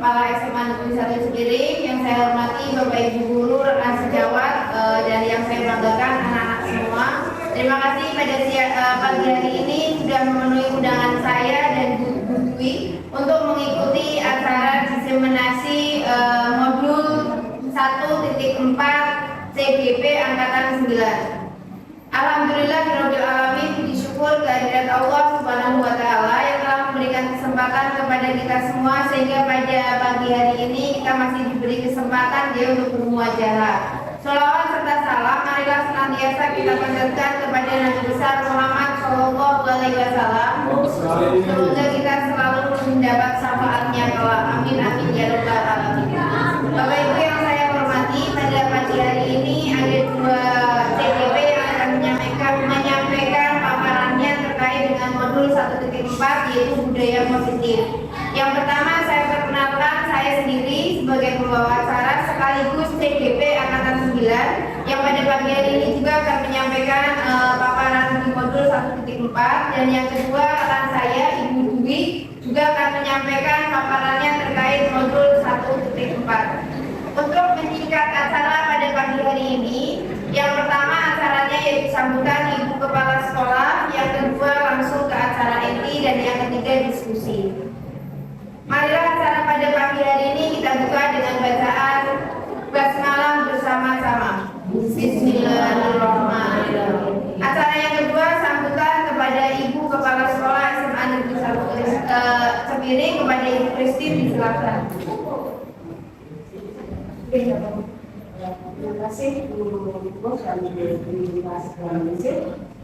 Kepala SMA Negeri 1 Cipiring, yang saya hormati Bapak Ibu Guru, rekan sejawat, dan yang saya banggakan anak-anak semua. Terima kasih pada pagi hari ini sudah memenuhi undangan saya dan Bu Dwi untuk mengikuti acara diseminasi modul 1.4 CGP Angkatan 9. Alhamdulillah birabbil alamin, puji syukur kehadirat Allah Subhanahu wa taala yang telah memberikan kesempatan kepada kita semua sehingga pada pagi hari ini kita masih diberi kesempatan dia untuk bermuajalah. Sholawat serta salam marilah senantiasa kita panjatkan kepada Nabi besar Muhammad Shallallahu Alaihi Wasallam. Semoga kita selalu mendapat syafaatnya kelak. Amin amin ya rabbal alamin. Bapak Ibu yang saya hormati, pada pagi hari ini ada dua CGP yang akan menyampaikan paparannya terkait dengan modul 1.4 yaitu budaya positif. Yang pertama saya perkenalkan saya sendiri sebagai pembawa acara sekaligus CGP Angkatan 9 yang pada pagi hari ini juga akan menyampaikan paparan di modul 1.4, dan yang kedua rekan saya Ibu Dwi juga akan menyampaikan paparannya terkait modul 1.4. Untuk menyingkat acara pada pagi hari ini, yang pertama acaranya yaitu sambutan Ibu Kepala Sekolah, yang kedua langsung ke acara inti, dan yang ketiga diskusi. Marilah acara pada pagi hari ini kita buka dengan bacaan basmalah bersama-sama. Bismillahirrahmanirrahim. Acara yang kedua sambutan kepada Ibu Kepala Sekolah SMA Negeri 1 Cipiring, kepada Ibu Christine, disilakan. Terima kasih Bu Bos dan Universitas Indonesia,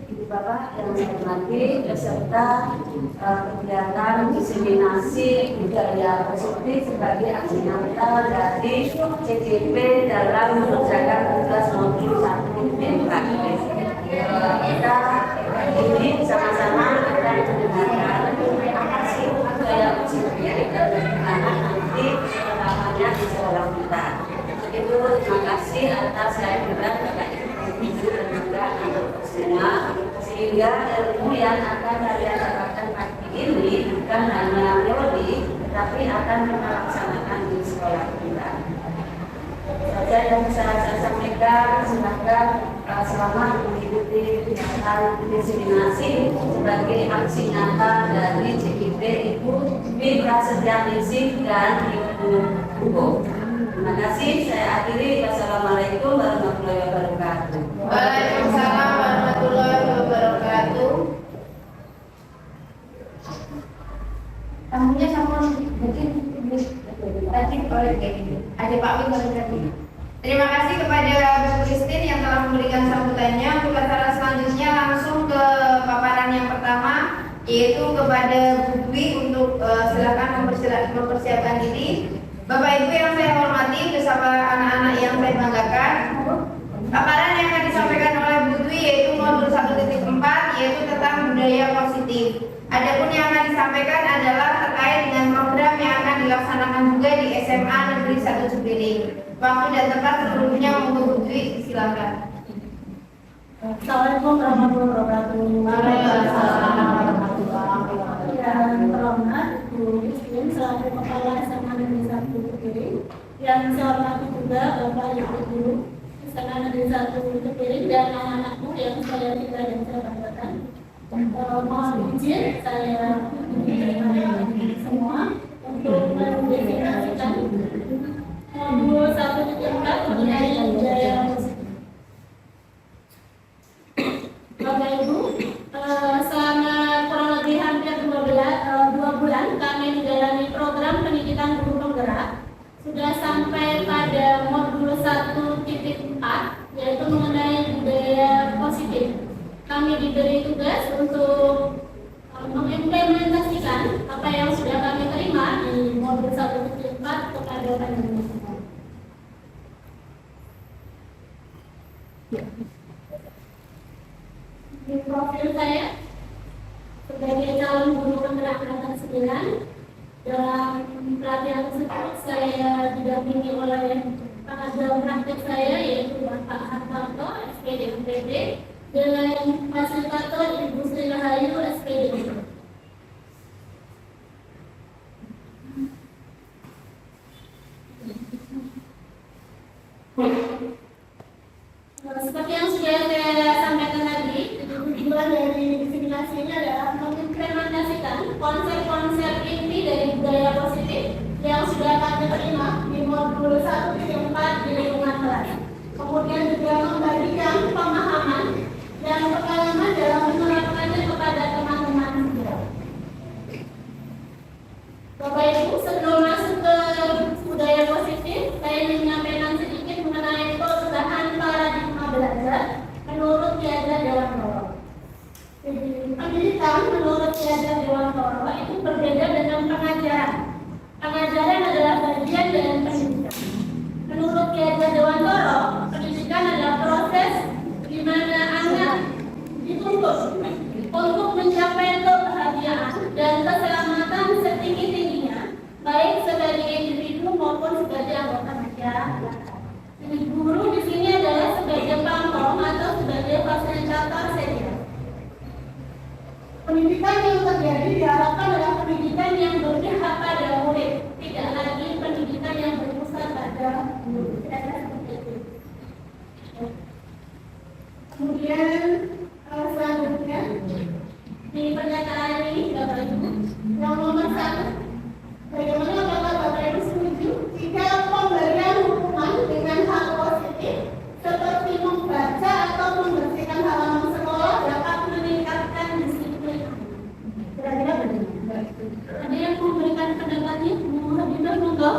Ibu Bapak yang saya hormati, beserta kegiatan diseminasi budaya positif sebagai aksi nyata dari CGP dalam mengerjakan tugas modul 1.4. Kita ini sama-sama akan mendengarkan aksi budaya positif dan bagaimana nanti penerapannya di sekolah kita. Itu terima kasih atas kehadiran Bapak Ibu dan juga anak semua, sehingga ilmu yang akan kalian dapatkan pagi ini bukan hanya teori, tetapi akan melaksanakan di sekolah kita. Saja yang bisa saya sampaikan, semoga selamat mengikuti kegiatan diseminasi sebagai aksi nyata dari CGP Ibu Dwi Prasetyaningsih dan Ibu Hugo. Terima kasih, saya akhiri. Wassalamualaikum warahmatullahi wabarakatuh. Waalaikumsalam warahmatullahi wabarakatuh. Tamunya sama mungkin tadi oleh ada Pak Win tadi. Terima kasih kepada Bu Christine yang telah memberikan sambutannya. Untuk acara selanjutnya langsung ke paparan yang pertama, yaitu kepada Bu Dwi untuk silakan mempersiapkan diri. Bapak Ibu yang saya hormati bersama anak-anak yang saya banggakan, paparan yang akan disampaikan oleh Bu Dwi yaitu modul 1.4 yaitu tentang budaya positif. Adapun yang akan disampaikan adalah terkait dengan program yang akan dilaksanakan juga di SMA Negeri 1 Cipiring. Waktu dan tempat seluruhnya untuk Bu Dwi, silakan. Assalamualaikum warahmatullahi wabarakatuh. Waalaikumsalam warahmatullahi wabarakatuh. Yang terhormat Bu Christine selaku Kepala SMA Negeri 1 Cipiring, yang saya hormati juga Bapak Ibu Guru SMA Negeri 1 Cipiring dan anak-anakku yang saya cintai dan saya banggakan. Mohon izin saya semua untuk mendefinisikan modul 1.4 mengenai budaya positif. Bapak Ibu, selama kurang lebih hampir 2 bulan kami menjalani program pendidikan guru penggerak. Sudah sampai pada modul 1.4 yaitu mengenai budaya positif. Kami diberi tugas untuk mengimplementasikan apa yang sudah kami terima di modul 1.4 kepada pendidikan. Di profil saya sebagai calon guru penggerak angkatan 9, dalam pelatihan tersebut saya didampingi oleh pengajar praktik saya yaitu Bapak Hartarto, SPD MPD, dengan fasilitator Ibu Sri Rahayu, SPD. Seperti yang sudah saya sampaikan tadi, tujuan dari diseminasi ini adalah mengimplementasikan konsep-konsep inti dari budaya positif yang sudah kami terima di modul 1-4 di lingkungan kelas. Kemudian juga membagikan pemahaman dan pengalaman dalam menerapkannya kepada teman-teman juga. Bapak Ibu, sebelum masuk ke budaya positif, saya ingin menyampaikan sedikit mengenai perubahan paradigma belajar menurut Ki-Hajar Dewantoro. Pendidikan menurut Ki-Hajar Dewantoro itu berbeda dengan pengajaran. Pengajaran adalah bagian dari pendidikan. Menurut Ki-Hajar Dewantoro, pendidikan adalah proses di mana anak dituntut untuk mencapai kebahagiaan dan keselamatan setinggi-tingginya, baik sebagai individu maupun sebagai anggota masyarakat. Jadi guru di sini adalah sebagai pamong atau sebagai fasilitator saja. Pendidikan yang terjadi diharapkan adalah pendidikan yang berpihak pada murid, tidak lagi pendidikan yang berpusat pada guru. Kemudian selanjutnya di pernyataan ini Bapak Ibu, yang nomor 1, bagaimana apakah Bapak Ibu setuju jika pemberian hukuman dengan hal positif seperti membaca atau membersihkan halaman sekolah dapat meningkatkan disiplin? Kira-kira bagaimana? Ada yang memberikan pendapatnya? Mohon monggo.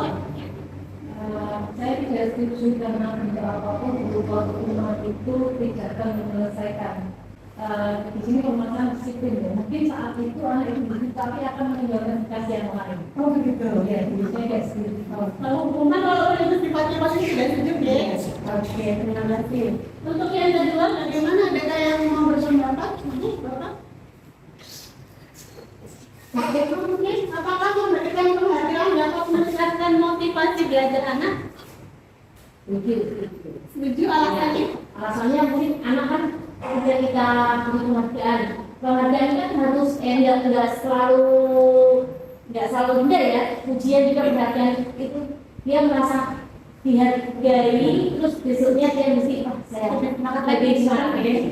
Saya tidak setuju karena tidak apapun berupa hukuman itu tidak akan menyelesaikan. Di sini permasalahan disiplin ya. Mungkin saat itu anak itu disiplin tapi akan meninggalkan bekas yang lain. Oh begitu. Ya, jadi saya tidak setuju. Kalau hukuman kalau itu sifatnya pasti sudah setuju ya. Oke, terima kasih. Untuk yang kedua, bagaimana? Adakah yang mau berpendapat? Bapak? Mungkin apakah memberikan perhatian dapat meningkatkan motivasi belajar anak? Setuju alasannya? Alasannya mungkin anak kan ketika kita beri penghargaan kan harus nggak selalu benda ya. Ujian juga perhatian itu dia merasa dihargai, terus besoknya dia mesti saya semangat lagi semangat ya.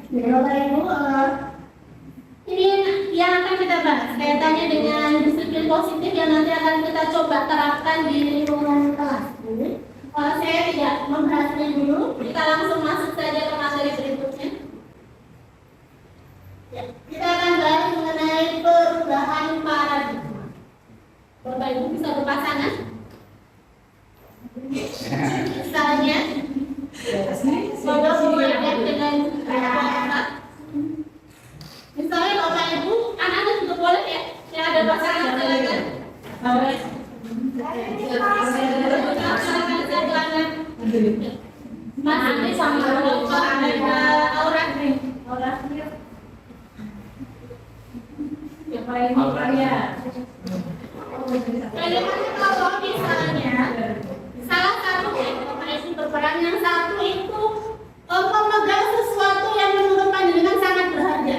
Bapak Ibu, ini yang akan kita bahas kaitannya dengan disiplin positif yang nanti akan kita coba terapkan di lingkungan kelas. Saya tidak membahasnya dulu, kita langsung masuk saja ke materi berikutnya. Ya, kita akan bahas mengenai perubahan paradigma. Bapak Ibu bisa berpasangan? Misalnya, Bapak mengingat dengan Bapak. Misalnya Bapak Ibu, anak-anak juga boleh ya? Yang ada pasangan silakan. Mas ini sama Bapak ada Aura nih. Aura. Ya paling ya. Bagaimana kalau misalnya salah satu Bapak Ibu berperan yang satu itu memegang sesuatu yang menurut pandangan sangat berharga.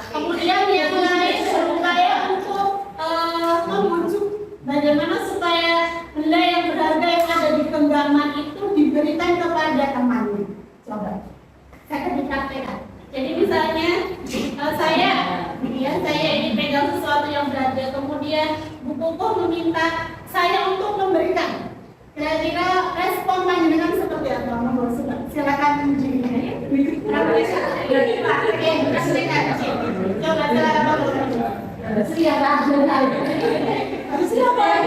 Kemudian yang lain berupaya untuk membujuk bagaimana supaya benda yang berharga yang ada di genggaman itu diberikan kepada temannya. Coba, saya akan dipraktekkan. Jadi misalnya saya ini pegang sesuatu yang berharga, kemudian Bu Kukuh meminta saya untuk memberikan. Kira-kira respon panjenengan seperti apa? Monggo silakan menjadi. Coba silakan. Siapa yang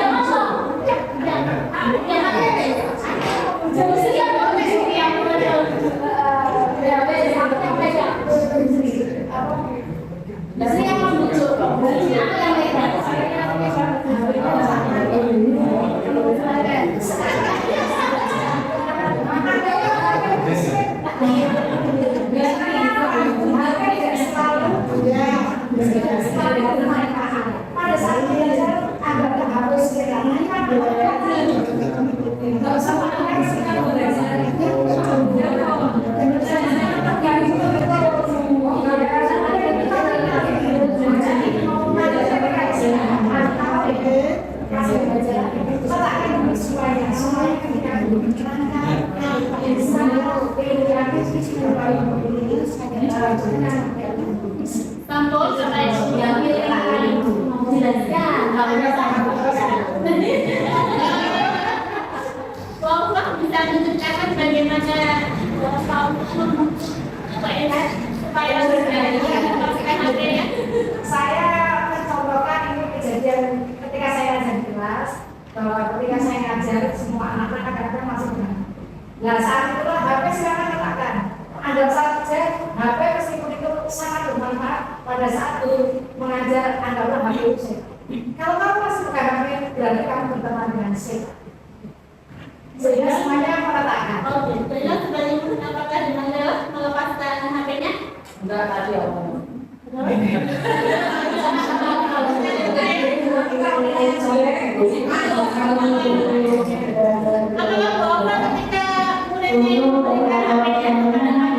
pada saat belajar agak harus Sampul supaya menjelaskan Bapak bisa menceritakan bagaimana Bapak supaya memperhatikan HP-nya. Saya mencontohkan ini kejadian ketika saya ngajar di kelas, bahwa ketika saya ngajar semua anak-anak kadang-kadang masuk dengan. Nah saat itulah HP silakan letakkan. Anggap saja HP meskipun itu sangat bermanfaat pada saat mengajar, anggaplah HP itu sehat. Kalau kamu masih pegang HP, berarti kamu berteman dengan sehat. Sehingga semuanya meletakkan. Oke, jadi sebaliknya apakah dengan melepaskan HP-nya? Enggak tadi ya. Apakah Bapak ketika muridnya memberikan HP-nya ada pandangan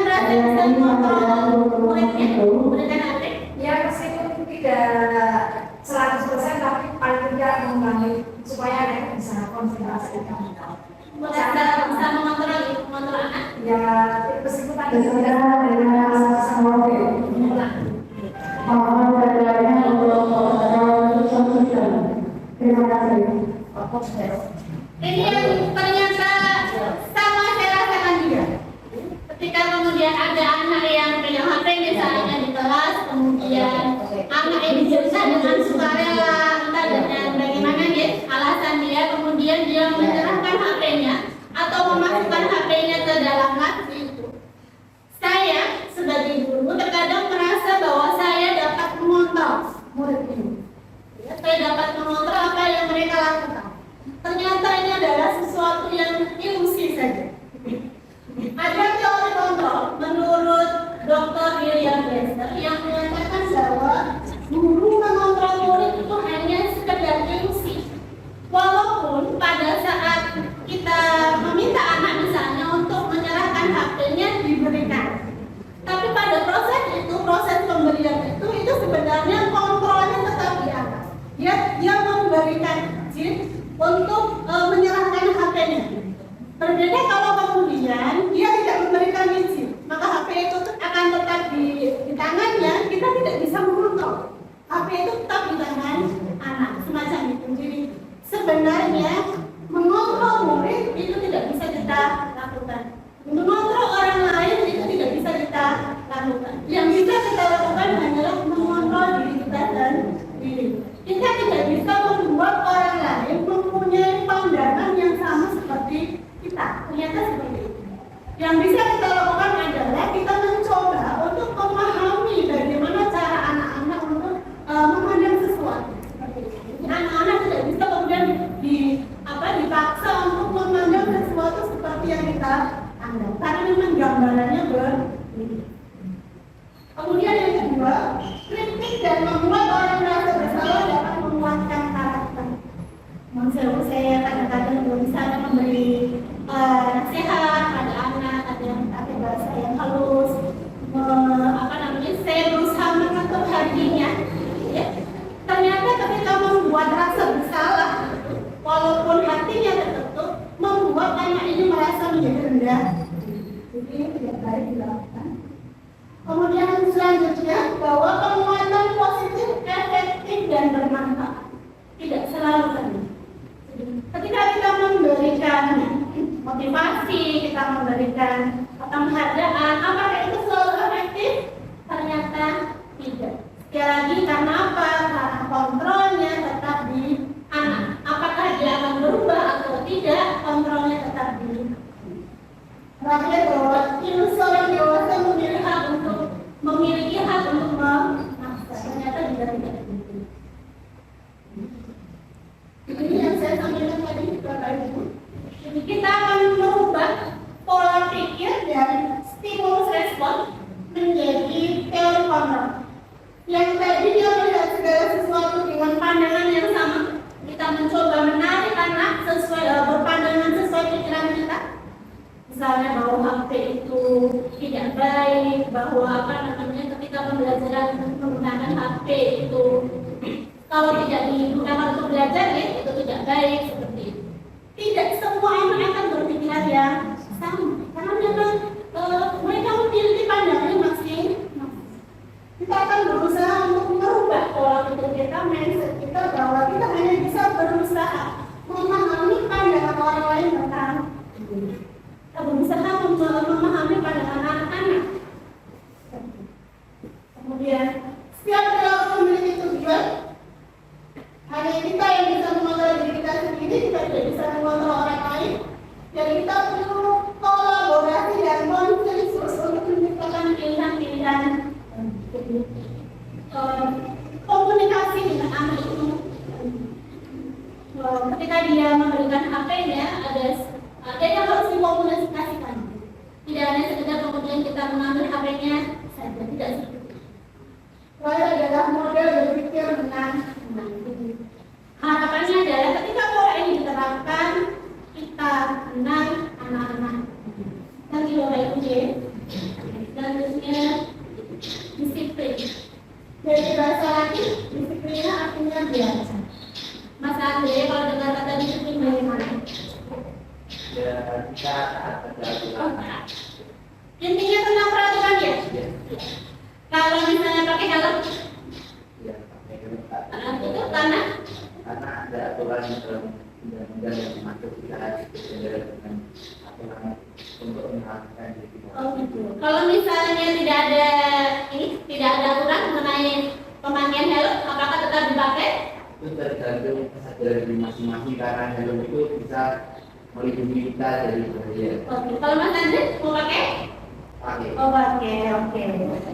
berasa bisa mengontrol muridnya memberikan HP? Ya meskipun tidak 100% tapi paling tidak mengurangi supaya mereka bisa konsentrasi. Bisa mengontrol anak. Ya meskipun ada dengan sama terima kasih. Ini yang ternyata sama saya rasakan juga. Ketika kemudian ada anak yang pegang HP misalnya di kelas, kemudian anak ini cerita dengan sukarela, entah dengan bagaimana dia, alasan dia, kemudian dia menyerahkan HP-nya atau memasukkan HP-nya ke dalam laci itu. Saya sebagai guru terkadang merasa bahwa saya dapat mengontrol murid ini. Ya, saya dapat mengontrol apa yang mereka lakukan. Ternyata ini adalah sesuatu yang ilusi saja. Ada teori kontrol menurut Dr. William Glasser yang menyatakan bahwa guru mengontrol murid itu hanya sekedar ilusi. Walaupun pada saat kita meminta anak misalnya untuk menyerahkan HP-nya diberikan, tapi pada proses pemberian itu sebenarnya kontrolnya tetap di atas. Dia memberikan izin untuk menyerahkan HP-nya. Berbeda kalau kemudian dia tidak memberikan izin, maka HP itu akan tetap di tangannya, kita tidak bisa mengontrol. HP itu tetap di tangan anak, semacam itu. Jadi sebenarnya mengontrol murid itu tidak bisa kita lakukan. Mengontrol orang lain itu tidak bisa kita lakukan. Yang bisa kita lakukan hanyalah mengontrol diri kita dan diri. Kita tidak bisa membuat orang lain mempunyai pandangan yang sama seperti kita. Ternyata seperti itu. Yang bisa kita lakukan adalah kita mencoba untuk memahami bagaimana cara anak-anak untuk memandang sesuatu. Anak-anak tidak bisa kemudian dipaksa untuk memandang sesuatu seperti yang kita anggap, karena memang gambarannya berbeda. Kemudian yang kedua, kritik dan membuat orang merasa bersalah dapat menguatkan karakter. Saya kadang-kadang misalnya memberi nasihat pada anak, ada yang pakai bahasa yang halus, saya berusaha mengatur hatinya. Ya. Ternyata ketika membuat rasa bersalah, walaupun hatinya tertutup, membuat anak ini merasa menjadi rendah. Jadi ini tidak baik dilakukan. Kemudian selanjutnya, bahwa penguatan positif, efektif dan bermanfaat. Tidak selalu tadi. Ketika kita memberikan motivasi, kita memberikan penghargaan, apakah itu selalu efektif? Ternyata tidak. Sekali lagi, karena apa? Karena kontrolnya tetap di anak. Apakah dia akan berubah atau tidak? Kontrolnya tetap di anak. Terakhir, bahwa seorang dewasa memiliki hak untuk memaksa. Ternyata juga tidak begitu. Ini yang saya sampaikan tadi, Bapak Ibu. Jadi kita akan merubah pola pikir dari stimulus respon menjadi teori kontrol. Yang tadi dia melihat segala sesuatu dengan pandangan yang sama. Kita mencoba menarik anak sesuai berpandangan sesuai pikiran kita. Misalnya bahwa HP itu tidak baik, bahwa ketika pembelajaran menggunakan HP itu kalau tidak digunakan untuk belajar ya itu tidak baik seperti itu. adalah bahwa kita hanya bisa berusaha memahami pandangan orang lain tentang kita berusaha memahami pandangan anak-anak. Kemudian setiap perilaku memiliki tujuan. Hanya kita yang bisa mengontrol diri kita sendiri, kita tidak bisa mengontrol orang lain. Jadi kita perlu kolaborasi dan konsensus untuk menciptakan pilihan-pilihan komunikasi dengan anak itu. Ketika dia memberikan HP-nya, ada yang harus dikomunikasikan. Tidak hanya sekedar kemudian kita mengambil HP-nya saja, tidak seperti itu. Lalu adalah model berpikir dengan harapannya adalah ketika pola ini diterapkan, kita kenal anak-anak. Nanti Bapak Ibu ya. Selanjutnya disiplin. Dari bahasa Latin, disiplinnya artinya biasa. Mas Andre, kalau dengar kata disiplin bagaimana? Ya, kita ada aturan. Intinya tentang peraturan ya? Kalau misalnya pakai helm, Ya, pakai kereta. itu karena Karena ada aturan dalam undang-undang yang mengatur kita harus bekerja dengan aturan untuk melakukan itu. oh gitu. Kalau misalnya tidak ada aturan mengenai pemakaian helm, apakah tetap dipakai? Itu tergantung kesadaran dari masing-masing karena helm itu bisa melindungi kita dari bahaya. Oke. Kalau Mas Andre mau pakai? Pakai. Oh, oke.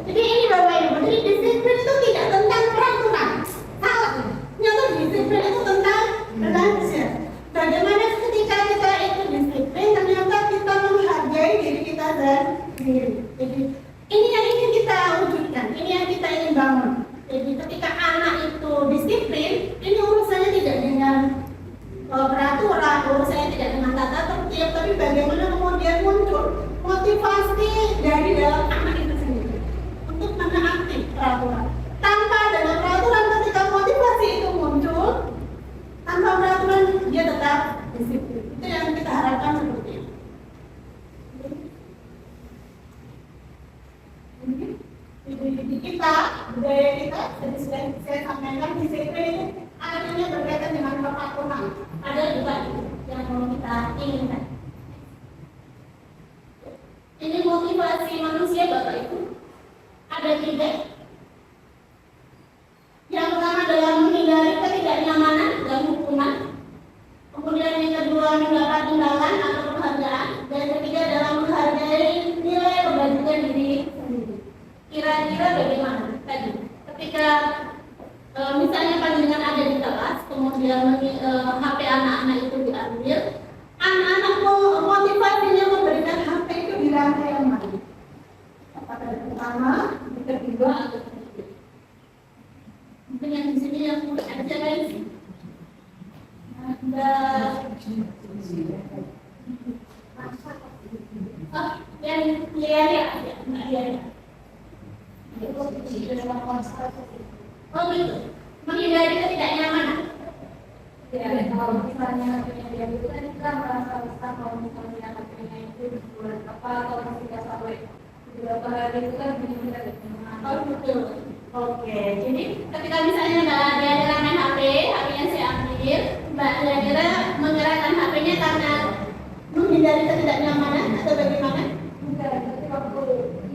Jadi ini Bapak Ibu, jadi disiplin itu tidak tentang peraturan. Salah. Ternyata disiplin itu tentang relationship. Bagaimana ketika kita itu disiplin, ternyata kita menghargai diri kita sendiri. Jadi ini yang ingin kita wujudkan, ini yang kita ingin bangun. Jadi ketika anak itu disiplin, ini urusannya tidak dengan peraturan, urusannya tidak dengan tata tertib, tapi bagaimana kemudian muncul motivasi dari dalam anak itu sendiri untuk menaati peraturan. Tanpa adanya peraturan, ketika motivasi itu muncul, tanpa peraturan dia tetap disiplin. Itu yang kita harapkan seperti itu. Di kita, budaya kita, jadi sudah saya sampaikan, disiplin itu artinya berkaitan dengan kepatuhan. Ada juga yang mau kita inginkan. Ini motivasi manusia Bapak Ibu. Ada 3. Yang pertama adalah menghindari ketidaknyamanan dan hukuman. Kemudian yang kedua mendapat imbalan atau penghargaan. Dan yang ketiga adalah menghargai nilai kebajikan diri sendiri. Kira-kira bagaimana tadi? Ketika misalnya panjenengan ada di kelas, kemudian HP anak-anak itu diambil, anak-anak motivasinya memberikan HP itu di rantai yang mana? Apakah yang pertama, yang kedua, atau ketiga? Mungkin yang di sini yang mudah aja guys. Ada yang lihat. Oh gitu, menghindari ketidaknyamanan. Ya, kalau misalnya dia itu kan kita merasa resah kalau misalnya HP-nya itu bulan apa atau tidak sampai beberapa hari itu kan benar-benar tidak. Oh betul. Oke, jadi ketika misalnya Mbak Diandra main HP-nya saya ambil, Mbak Diandra menggerakkan HP-nya karena menghindari ketidaknyamanan atau bagaimana? Enggak, tapi waktu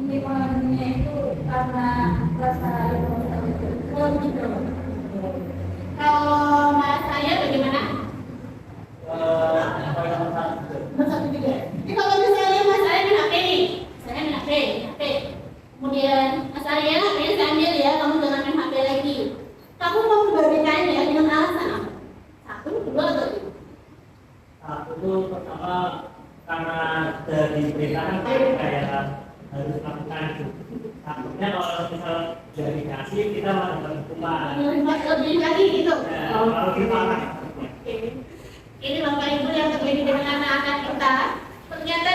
ini pengaruhnya itu karena rasa itu. Oh gitu. Kalau Mbak saya bagaimana? Satu juga. Jadi kalau misalnya Mas saya main HP nih, saya main HP. Kemudian Mas Arya, HP-nya saya ambil ya, kamu jangan main HP lagi. Kamu mau memberikannya dengan alasan apa? 1, 2, atau 3? Satu itu pertama karena dari perintahkan kayak harus lakukan itu. Takutnya kalau misal dari kasih kita malah dapat hukuman. Lebih lagi gitu. Ya, kalau kita Oke. Ini Bapak Ibu yang terjadi dengan anak-anak kita, ternyata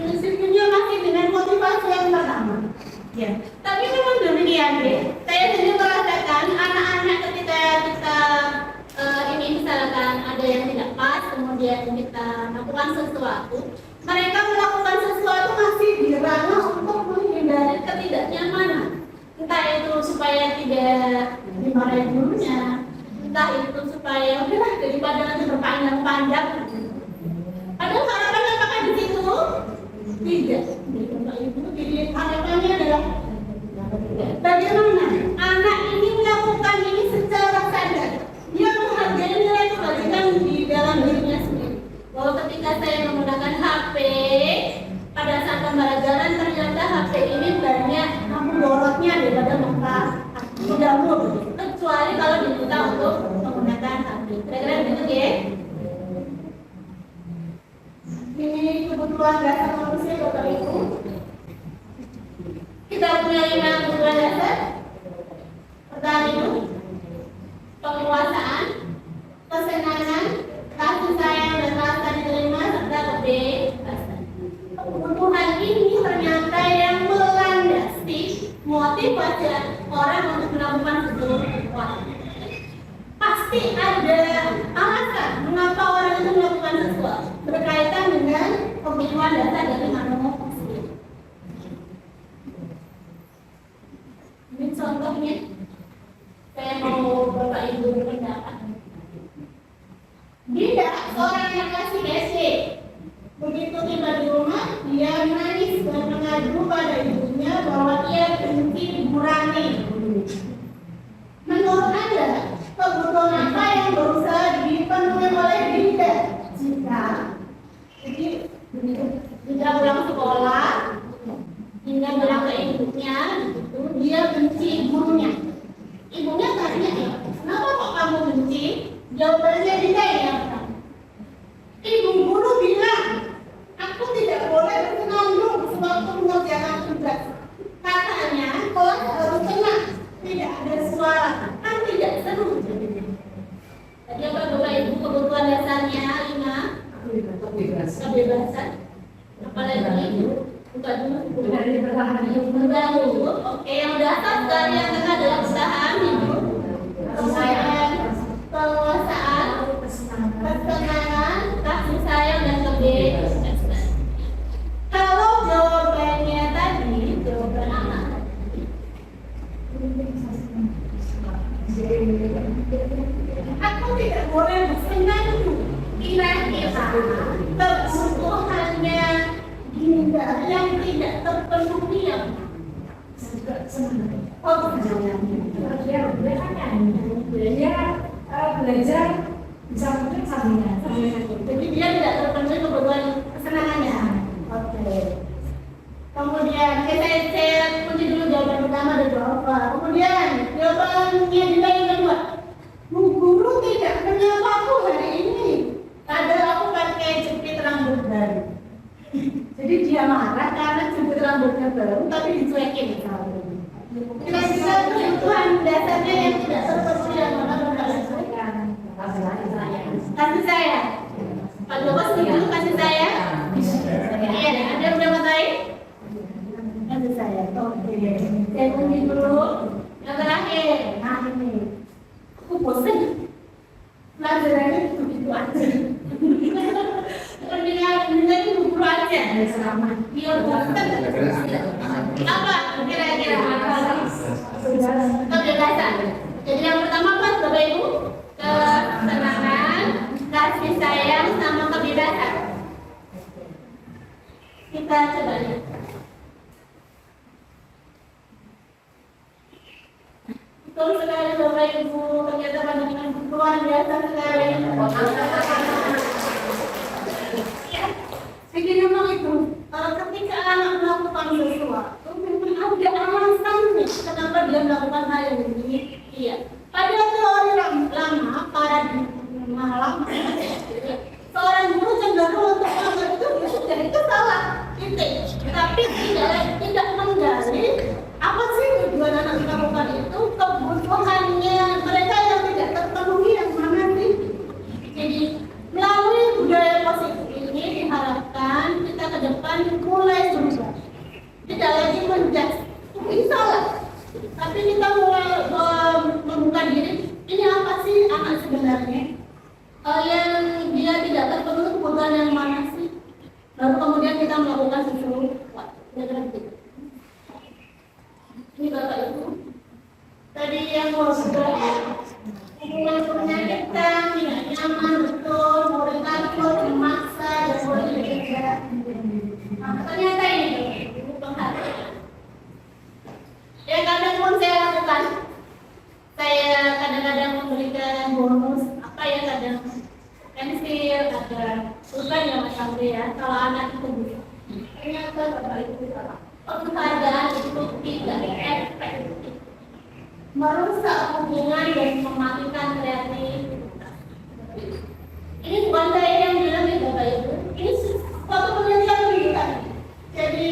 disiplinnya masih dengan motivasi yang pertama. Ya. Tapi memang demikian deh. Saya sendiri merasakan anak-anak ketika kita ini misalkan ada yang tidak pas, kemudian kita melakukan sesuatu, mereka melakukan sesuatu masih dirana untuk menghindari ketidaknyamanan. Entah itu supaya tidak dimarahi gurunya, entah itu supaya udahlah daripada nanti berpanjang-panjang. Padahal harapannya apakah di situ? Tidak. Bapak Ibu, jadi harapannya adalah bagaimana anak ini melakukan ini secara sadar. Dia menghargai nilai kebaikan di dalam dirinya sendiri. Bahwa ketika saya menggunakan HP pada saat pembelajaran, ternyata HP ini banyak mudorotnya daripada mudahmu, kecuali kalau diminta untuk menggunakan HP. Kira-kira begitu ya? Ini kebutuhan dasar manusia Bapak Ibu. Kita punya 5 kebutuhan dasar. Pertama itu penguasaan, kesenangan, kasih sayang dan rasa diterima serta kebebasan. Kebutuhan ini ternyata yang melandasi motivasi orang untuk melakukan sesuatu. Pasti ada alasan mengapa orang itu melakukan sesuatu berkaitan dengan kebutuhan dasar dari manusia. Ini contohnya, saya mau Bapak Ibu berpendapat. Dia seorang yang kasih SD. Begitu tiba di rumah, dia menangis dan mengadu pada ibunya bahwa ia benci Ibu Rani. Menurut Anda, kebutuhan apa yang berusaha dipenuhi oleh Dinda? Jadi Dinda pulang sekolah, Dinda bilang ke ibunya, gitu, dia benci ibunya. Ibunya tanya, kenapa kok kamu benci? Jawabannya Dinda yang pertama. Ibu guru bilang, aku tidak boleh bersenandung sewaktu mengerjakan tugas. Katanya, kelas harus tenang, tidak ada suara, kan tidak seru. Tadi apa Bapak Ibu kebutuhan dasarnya 5? Kebebasan. Apalagi buka dulu. Bertahan dulu. Oke, yang dasar sekali yang tengah adalah bertahan hidup. Kemudian penguasaan, kesenangan, kasih sayang dan kebebasan. Kalau jawabannya tadi, jawaban anak. Aku tidak boleh bersenandung. Kira-kira kebutuhannya Dinda yang tidak terpenuhi yang dia belajar bisa mungkin sambilan. jadi dia tidak terpenuhi kebutuhan kesenangannya. Oke. Kemudian saya kunci dulu jawaban pertama dan jawaban. Kemudian jawabannya Dinda yang kedua. Bu guru tidak menyapaku hari ini. Padahal aku pakai jepit rambut baru. Jadi dia marah karena jepit rambutnya baru tapi dicuekin. Kira-kira kebutuhan dasarnya yang tidak terpenuhi yang mana Bapak? Kasih sayang. Pak Joko setuju kasih sayang? Iya, ada berapa lain? Kasih sayang. Oke. Saya kunci dulu. Yang terakhir. Nah ini. Aku bosan. Pelajarannya begitu aja. Mendingan guru aja. Biar bosan. Apa kira-kira? Kebebasan. Jadi yang pertama apa Bapak Ibu? Kesenangan, kasih sayang, sama kebebasan. Kita coba lihat. Betul sekali Bapak Ibu, ternyata pandangan luar biasa sekali. Jadi memang itu, ketika anak melakukan sesuatu, memang ada alasannya kenapa dia melakukan hal yang ini. Iya. Pada teori lama, paradigma lama, seorang guru cenderung untuk melakukan itu salah, tapi tidak menggali apa sih tujuan anak melakukan itu, kebutuhannya mereka yang tidak terpenuhi yang mana sih. Jadi melalui budaya positif ini diharapkan kita ke depan mulai berubah, tidak lagi menjudge ini salah, tapi kita mulai membuka diri, ini apa sih anak sebenarnya yang dia tidak terpenuhi kebutuhan yang mana sih, lalu kemudian kita melakukan sesuatu. Ini Bapak Ibu tadi yang mau sudah hubungan menyakitkan, tidak nyaman, betul, mulai takut, memaksa, dan mulai bergerak. Nah, ternyata ini penghargaan. Yang kadang pun saya lakukan, saya kadang-kadang memberikan bonus, apa ya, kadang pensil, ada bukan ya Mas Andri ya, kalau anak itu bisa. Ternyata Bapak Ibu salah. Penghargaan itu tidak efektif, merusak hubungan dan mematikan kreativitas. Ini bukan saya yang bilang ya Bapak Ibu, ini suatu penelitian menunjukkan. Jadi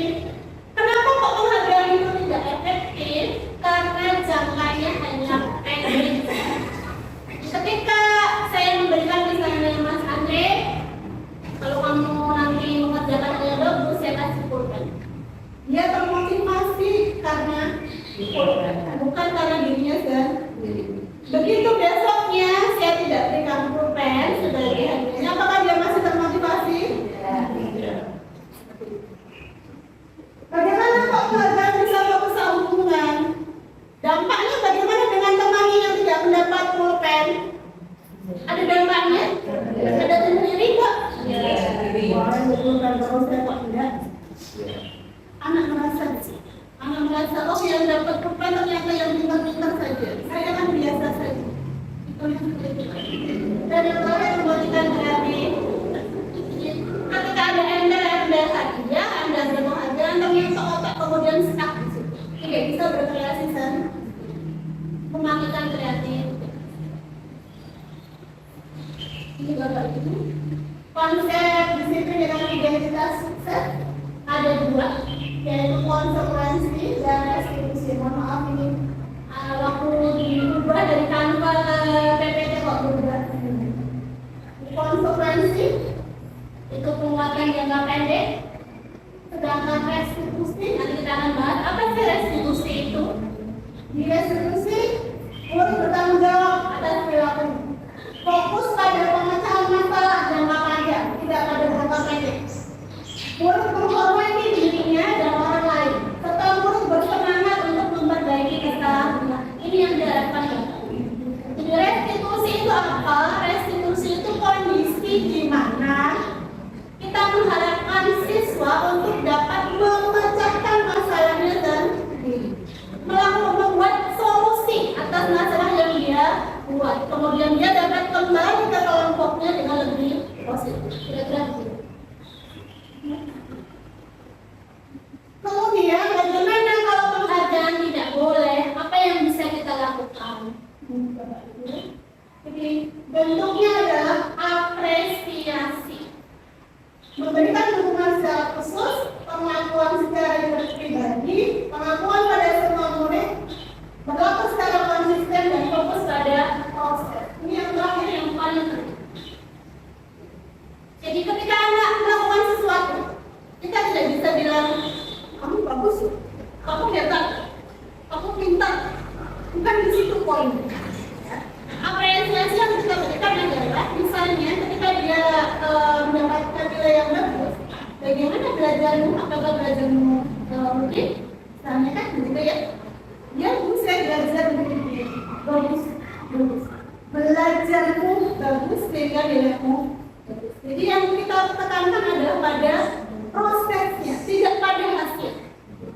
kenapa kok penghargaan itu tidak efektif? Karena jangkanya hanya pendek. Ketika saya memberikan misalnya Mas Andre, kalau kamu nanti mengerjakan yang bagus, saya kasih pulpen. Dia termotivasi karena bukan karena dirinya sendiri. Begitu besoknya saya tidak berikan pulpen sebagai hadiahnya, apakah dia masih termotivasi? Bagaimana kok penghargaan bisa merusak hubungan? Dampaknya bagaimana dengan temannya yang tidak mendapat pulpen? Ada dampaknya? Ada sendiri kok? Orang berpulpen terus saya kok tidak? Anak merasa, oh yang dapat pulpen ternyata yang pintar-pintar saja. Saya kan biasa saja. Itu yang seperti itu. Dan yang lain membuatkan kreatif. Ketika ada anda hadiah, anda berbuat hadiah, anda yang otak kemudian stuck di situ. Tidak bisa berkreasi sendiri. Mematikan kreatif. Ini Bapak Ibu. Konsep disiplin dengan identitas sukses ada dua, yaitu konsekuensi dan restitusi. Mohon maaf ini waktu diubah dari Canva ke PPT kok berubah. Konsekuensi itu penguatan jangka pendek, sedangkan restitusi nanti kita akan bahas apa sih restitusi itu. Di restitusi guru bertanggung jawab atas perilaku, fokus pada pemecahan masalah jangka panjang, tidak pada jangka pendek. Guru menghormati dirinya dan orang lain, serta guru bersemangat untuk memperbaiki kesalahan. Ini yang diharapkan. Jadi restitusi itu apa? Restitusi itu kondisi di mana kita mengharapkan siswa untuk dapat memecahkan masalahnya sendiri, membuat solusi atas masalah yang dia buat. Kemudian dia dapat kembali ke kelompoknya dengan lebih positif. Kira-kira begitu. Kemudian bagaimana kalau penghargaan tidak boleh? Apa yang bisa kita lakukan? Jadi bentuknya adalah apresiasi, memberikan dukungan secara khusus, pengakuan secara pribadi, pengakuan pada semua murid, berlaku secara konsisten dan fokus pada proses. Ini yang terakhir yang paling penting. Jadi ketika anak melakukan sesuatu, kita tidak bisa bilang kamu bagus, kamu hebat, kamu pintar. Bukan di situ poinnya. Apresiasi yang kita berikan adalah misalnya ketika dia mendapatkan nilai yang bagus, bagaimana belajarmu? Apakah belajarmu mungkin? Misalnya kan begitu ya. Dia bisa belajar begini, bagus. Belajarmu bagus sehingga nilaimu bagus. Jadi yang kita tekankan adalah pada prosesnya, tidak pada hasil.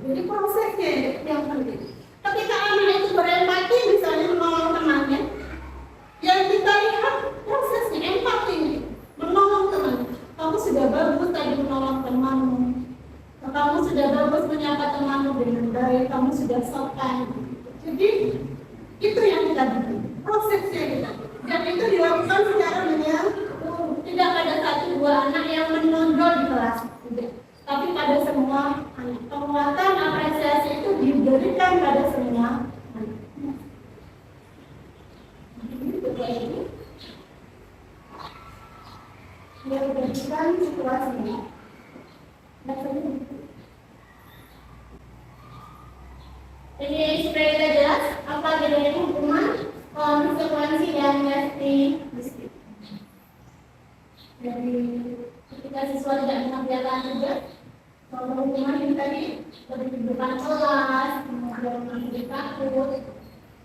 Jadi prosesnya yang penting. Ketika anak itu berempati misalnya menolong temannya, yang kita lihat prosesnya, empatinya, menolong temannya. Kamu sudah bagus tadi menolong temanmu, kamu sudah bagus menyapa temanmu dengan baik, kamu sudah sopan. Jadi itu yang kita butuh, prosesnya kita. Dan itu dilakukan secara menyeluruh. Tidak ada satu dua anak yang menonjol di kelas, tidak. Tapi pada semua anak. Penguatan apresiasi itu diberikan pada semua anak. Ini dia berikan situasinya. Jadi supaya kita jelas apa bedanya hukuman, konsekuensi dan restitusi. Jadi ketika siswa tidak mengerjakan tugas, kalau hukuman ini tadi lebih di depan kelas, kemudian masih takut.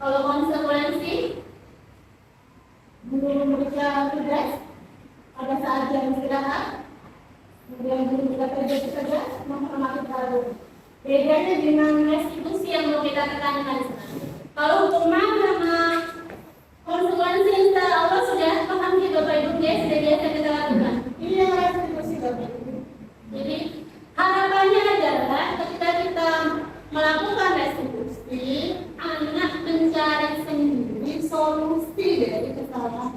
Kalau konsekuensi guru memberikan tugas pada saat jam istirahat, kemudian guru juga kerja menghormati para guru. Bedanya dengan restitusi yang mau kita tekankan di sana. Kalau hukuman sama konsekuensi insya Allah sudah paham di Bapak Ibu ya, sudah biasa kita lakukan. Ini yang restitusi Bapak Ibu. Jadi harapannya adalah ketika kita melakukan restitusi, anak mencari sendiri solusi dari kesalahan.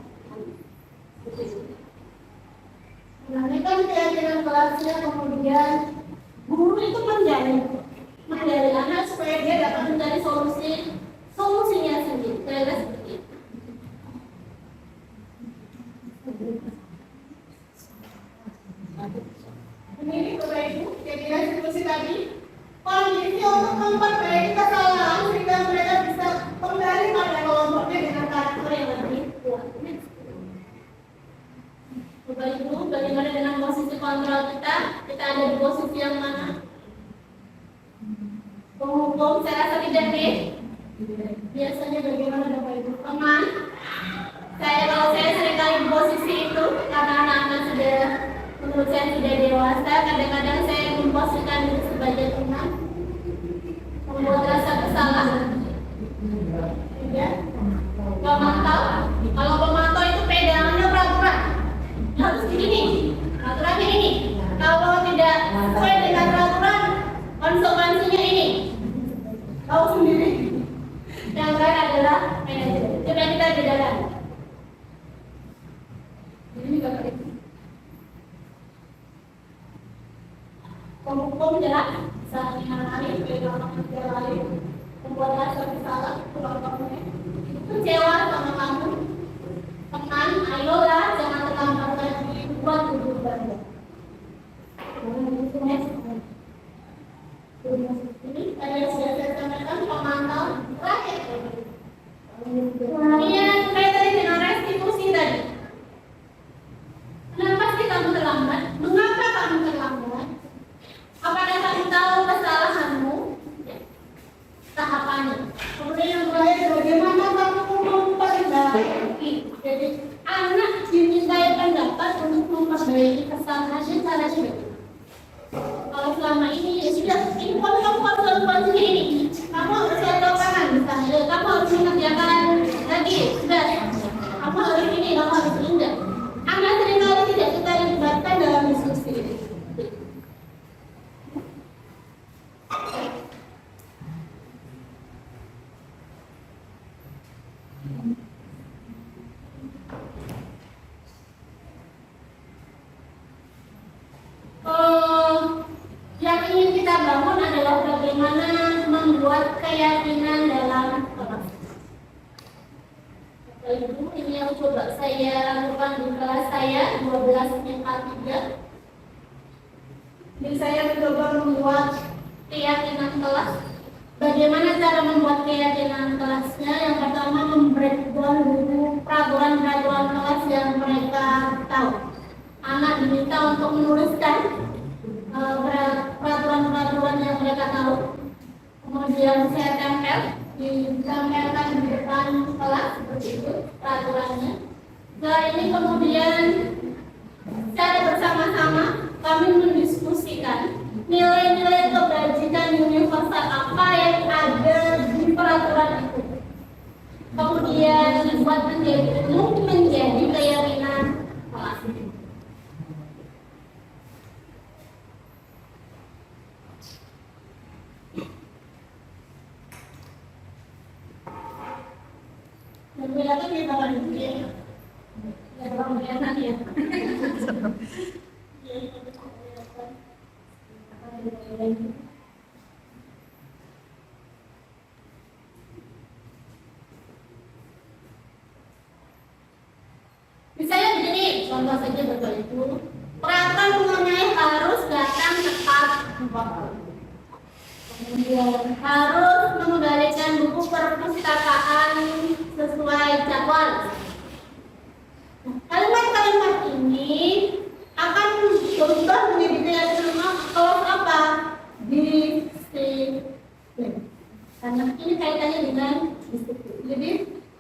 Nah, ini kan keyakinan kelasnya, kemudian guru itu menjadi anak supaya dia dapat mencari solusinya sendiri. Kira-kira seperti itu. Ini Bapak Ibu, kira-kira diskusi tadi. Kondisi untuk memperbaiki kesalahan sehingga mereka bisa kembali pada kelompoknya dengan karakter yang lebih kuat. Bapak Ibu, bagaimana dengan posisi kontrol kita? Kita ada di posisi yang mana? Penghukum, saya rasa tidak nih. Biasanya bagaimana Bapak Ibu? Teman, kalau saya seringkali di posisi itu karena anak-anak sudah, menurut saya sudah dewasa. Kadang-kadang saya memposisikan diri sebagai teman, membuat rasa bersalah. Ya. Pemantau, kalau pemantau itu pegangannya peraturan. Harus begini, peraturannya ini. Kalau tidak sesuai dengan peraturan, konsekuensinya ini. Tahu sendiri. Yang lain adalah manajemen. Coba kita bedakan. Ini juga penting. Penghukum jelas, saat menangani pegangan negara lain, membuat rasa bersalah, kelompoknya. Kecewa sama kamu. Teman, ayolah jangan terlambat lagi buat duduk belajar. Ini saya sudah sampaikan pemantau rakyat. Kemudian kaitannya dengan restitusi tadi. Kenapa sih kamu terlambat? Mengapa kamu terlambat? Apakah kamu tahu kesalahanmu? Tahapannya. Kemudian yang terakhir, bagaimana kamu memperbaiki? Jadi anak dimintai pendapat untuk memperbaiki kesalahannya caranya bagaimana? Kalau selama ini ya sudah, ini kamu harus lakukan sendiri. Kamu harus lihat kanan misalnya, kamu harus mengerjakan lagi, sudah. Kamu harus ini, kamu harus ini. Anak seringkali tidak kita libatkan dalam diskusi ini. Yang ingin kita bangun adalah bagaimana membuat keyakinan dalam kelas. Bapak Ibu, ini yang coba saya lakukan di kelas saya 12 MK3. Jadi saya mencoba membuat keyakinan kelas. Bagaimana cara membuat keyakinan kelasnya? Yang pertama, membreakdown dulu peraturan-peraturan kelas yang mereka tahu. Anak diminta untuk menuliskan peraturan-peraturan yang mereka tahu. Kemudian saya ditempelkan di depan kelas seperti itu peraturannya. Setelah ini kemudian secara bersama-sama kami mendiskusikan nilai-nilai kebajikan universal apa yang ada di peraturan itu. Kemudian dibuat menjadi keyakinan kelas. Membedakan ya Bapak Ibu ya. Ya Bapak kelihatan ya. Misalnya begini, contoh saja Bapak Ibu. Peraturan umumnya harus datang tepat 4 hari. Kemudian harus mengembalikan buku perpustakaan sesuai jadwal. Kalimat-kalimat ini akan berubah menjadi keyakinan kalau apa? Disiplin. Karena ini kaitannya dengan disiplin. Jadi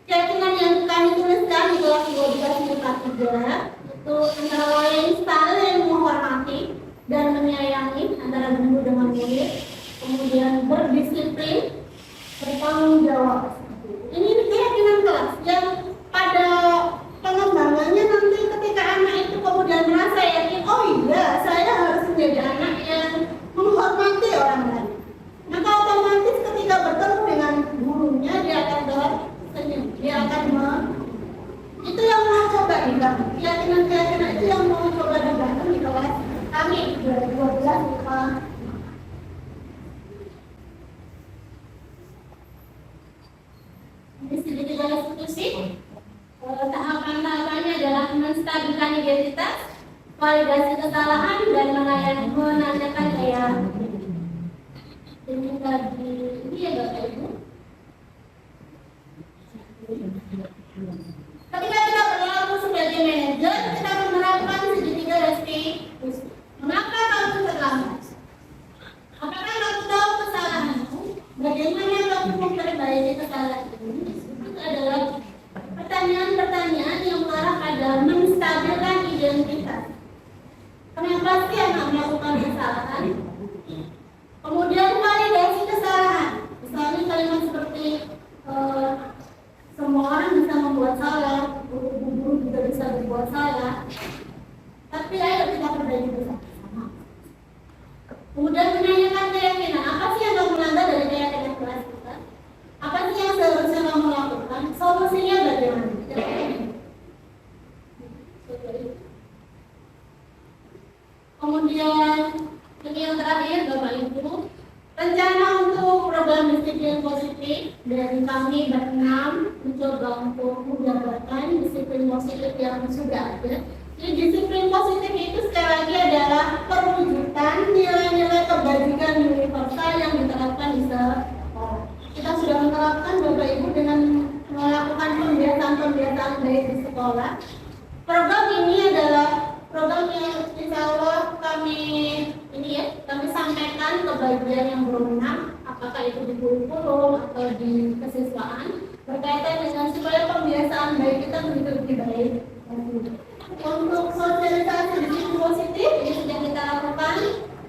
keyakinan yang kami tuliskan di kelas 12 3 itu antara lain saling menghormati dan menyayangi antara guru dengan murid, kemudian berdisiplin, bertanggung jawab. Ini keyakinan kelas yang pada pengembangannya nanti ketika anak itu kemudian merasa yakin, oh iya saya harus menjadi anak yang menghormati orang lain, maka otomatis ketika bertemu dengan gurunya dia akan tersenyum, dia akan itu yang mau coba dibangun, keyakinan itu yang mau coba dibangun di kelas kami 2012. Di sini juga institusi tahapan-tahapannya adalah menstabilkan identitas, validasi kesalahan, dan menanyakan kayak ini tadi ini ya Bapak Ibu. Ketika kita berlaku sebagai manajer, kita menerapkan segitiga restitusi. Mengapa kamu terlambat? Apakah kamu tahu kesalahanmu? Bagaimana kamu memperbaiki kesalahan ini? Itu adalah pertanyaan-pertanyaan yang mengarah pada menstabilkan identitas. Kenapa sih anak melakukan kesalahan? Kemudian validasi kesalahan. Misalnya kalimat seperti semua orang bisa membuat salah, guru juga bisa berbuat salah. Tapi ayo kita perbaiki bersama. Kemudian menanyakan keyakinan, apa sih yang kamu langgar dari keyakinan kelas kita? Apa sih yang seharusnya kamu lakukan? Solusinya bagaimana? Kemudian ini yang terakhir Bapak Ibu, rencana untuk program disiplin positif dari kami berenam mencoba untuk menjabarkan disiplin positif yang sudah ada. Jadi disiplin positif itu sekali lagi adalah perwujudan nilai-nilai kebajikan universal yang diterapkan di sekolah. Kita sudah menerapkan Bapak Ibu dengan melakukan pembiasaan-pembiasaan baik di sekolah. Program ini adalah program yang insya Allah kami sampaikan ke bagian yang berwenang, apakah itu di kurikulum atau di kesiswaan, berkaitan dengan supaya pembiasaan baik kita menjadi lebih baik. Untuk sosialisasi disiplin positif ini sudah kita lakukan.